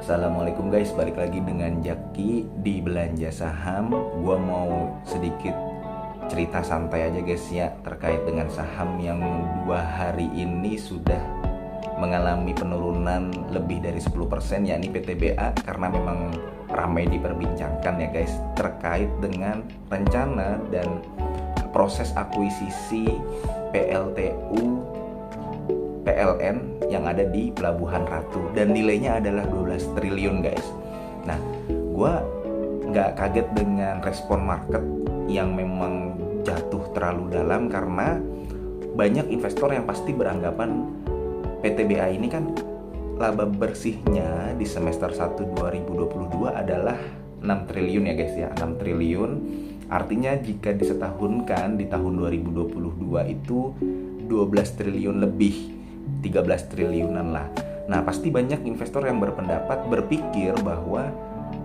Assalamualaikum guys, balik lagi dengan Jaki di Belanja Saham. Gua mau sedikit cerita santai aja guys ya, terkait dengan saham yang 2 hari ini sudah mengalami penurunan lebih dari 10%, yakni PTBA, karena memang ramai diperbincangkan ya guys, terkait dengan rencana dan proses akuisisi PLTU PLN yang ada di Pelabuhan Ratu, dan nilainya adalah 12 triliun guys. Nah, gue nggak kaget dengan respon market yang memang jatuh terlalu dalam, karena banyak investor yang pasti beranggapan PTBA ini kan laba bersihnya di semester 1 2022 adalah 6 triliun ya guys ya, 6 triliun. Artinya jika disetahunkan di tahun 2022 itu 12 triliun lebih, 13 triliunan lah. Nah, pasti banyak investor yang berpikir bahwa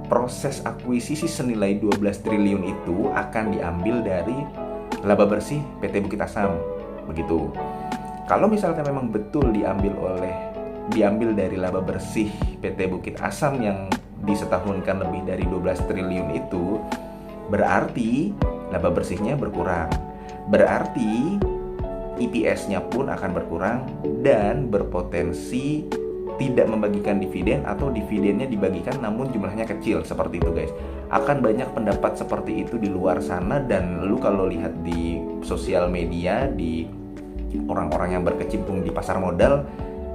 proses akuisisi senilai 12 triliun itu akan diambil dari laba bersih PT Bukit Asam, begitu. Kalau misalkan memang betul diambil dari laba bersih PT Bukit Asam yang disetahunkan lebih dari 12 triliun itu, berarti laba bersihnya berkurang. Berarti EPS-nya pun akan berkurang dan berpotensi tidak membagikan dividen, atau dividennya dibagikan namun jumlahnya kecil, seperti itu guys. Akan banyak pendapat seperti itu di luar sana, dan lu kalau lihat di sosial media, di orang-orang yang berkecimpung di pasar modal,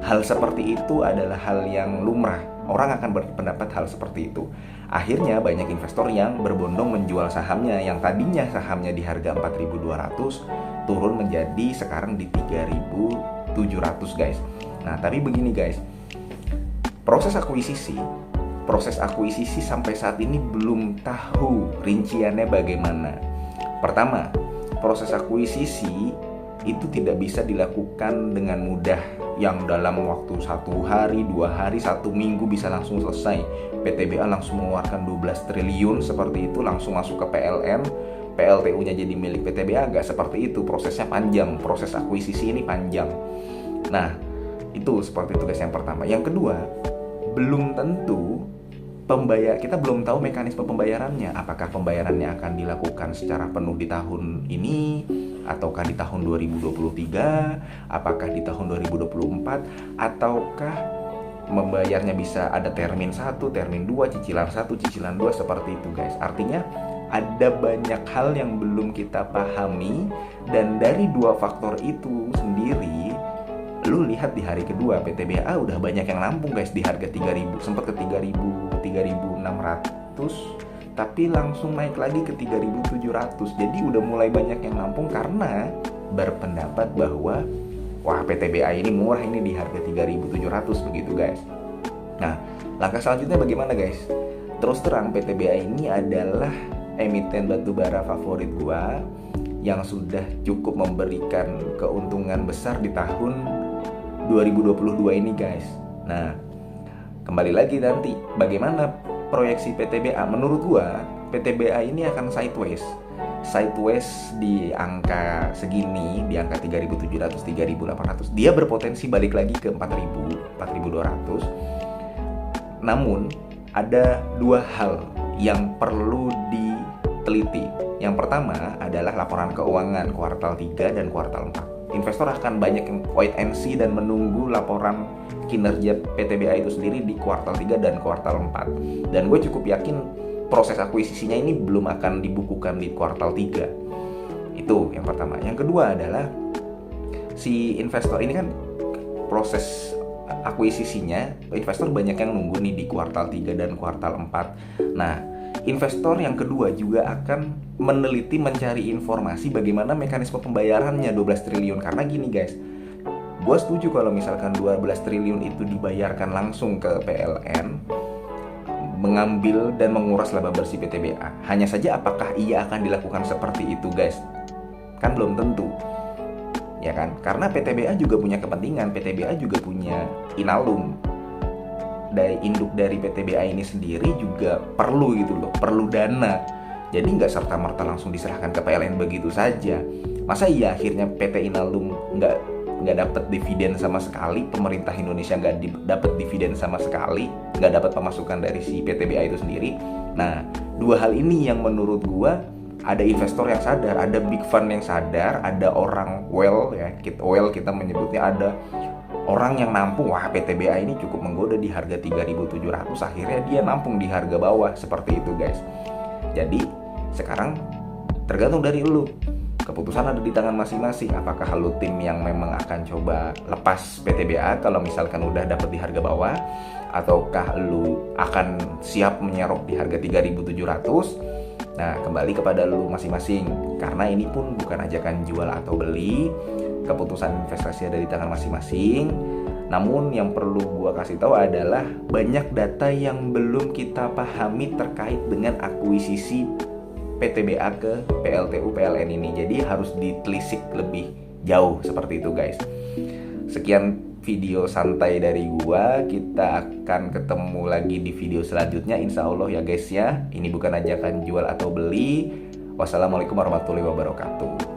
hal seperti itu adalah hal yang lumrah. Orang akan berpendapat hal seperti itu. Akhirnya banyak investor yang berbondong menjual sahamnya, yang tadinya sahamnya di harga 4.200 turun menjadi sekarang di 3.700 guys. Nah, tapi begini guys, proses akuisisi sampai saat ini belum tahu rinciannya bagaimana. Pertama, proses akuisisi itu tidak bisa dilakukan dengan mudah, yang dalam waktu 1 hari, 2 hari, 1 minggu bisa langsung selesai. PTBA langsung mengeluarkan 12 triliun seperti itu, langsung masuk ke PLN, PLTU-nya jadi milik PTBA. Nggak seperti itu, prosesnya panjang, proses akuisisi ini panjang. Nah, itu seperti itu guys, yang pertama. Yang kedua, belum tentu kita belum tahu mekanisme pembayarannya. Apakah pembayarannya akan dilakukan secara penuh di tahun ini, ataukah di tahun 2023, apakah di tahun 2024, ataukah membayarnya bisa ada termin 1, termin 2, cicilan 1, cicilan 2, seperti itu guys. Artinya ada banyak hal yang belum kita pahami, dan dari dua faktor itu sendiri, lu lihat di hari kedua PTBA udah banyak yang nampung guys di harga 3.000, sempat ke 3.600, tapi langsung naik lagi ke 3.700. Jadi udah mulai banyak yang nampung karena berpendapat bahwa wah, PTBA ini murah, ini di harga 3.700, begitu guys. Nah, langkah selanjutnya bagaimana guys? Terus terang, PTBA ini adalah emiten batubara favorit gua yang sudah cukup memberikan keuntungan besar di tahun 2022 ini guys. Nah, kembali lagi nanti bagaimana proyeksi PTBA. Menurut gua PTBA ini akan sideways di angka segini, di angka 3.700, 3.800. Dia berpotensi balik lagi ke 4.000, 4.200. Namun ada dua hal yang perlu diteliti. Yang pertama adalah laporan keuangan kuartal 3 dan kuartal 4. Investor akan banyak yang wait and see dan menunggu laporan kinerja PTBA itu sendiri di kuartal 3 dan kuartal 4. Dan gue cukup yakin proses akuisisinya ini belum akan dibukukan di kuartal 3. Itu yang pertama. Yang kedua adalah si investor ini kan proses akuisisinya, investor banyak yang nunggu nih di kuartal 3 dan kuartal 4. Nah, investor yang kedua juga akan meneliti, mencari informasi bagaimana mekanisme pembayarannya 12 triliun. Karena gini guys, gue setuju kalau misalkan 12 triliun itu dibayarkan langsung ke PLN, mengambil dan menguras laba bersih PTBA. Hanya saja apakah ia akan dilakukan seperti itu guys? Kan belum tentu, ya kan? Karena PTBA juga punya kepentingan, PTBA juga punya Inalum. Dari induk dari PTBA ini sendiri juga perlu gitu loh, perlu dana. Jadi nggak serta-merta langsung diserahkan ke PLN begitu saja. Masa iya akhirnya PT Inalum nggak nggak dapat dividen sama sekali, pemerintah Indonesia nggak dapat dividen sama sekali, nggak dapat pemasukan dari si PTBA itu sendiri. Nah, dua hal ini yang menurut gua, ada investor yang sadar, ada big fund yang sadar, ada orang kita menyebutnya, ada orang yang nampung, wah PTBA ini cukup menggoda di harga 3.700, akhirnya dia nampung di harga bawah, seperti itu guys. Jadi sekarang tergantung dari lu, keputusan ada di tangan masing-masing. Apakah lu tim yang memang akan coba lepas PTBA kalau misalkan udah dapet di harga bawah, ataukah lu akan siap menyerok di harga 3.700? Nah, kembali kepada lu masing-masing, karena ini pun bukan ajakan jual atau beli, keputusan investasi ada di tangan masing-masing. Namun yang perlu gua kasih tahu adalah banyak data yang belum kita pahami terkait dengan akuisisi PTBA ke PLTU PLN ini. Jadi harus ditelisik lebih jauh, seperti itu guys. Sekian video santai dari gua, kita akan ketemu lagi di video selanjutnya insya Allah ya guys ya. Ini bukan ajakan jual atau beli. Wassalamualaikum warahmatullahi wabarakatuh.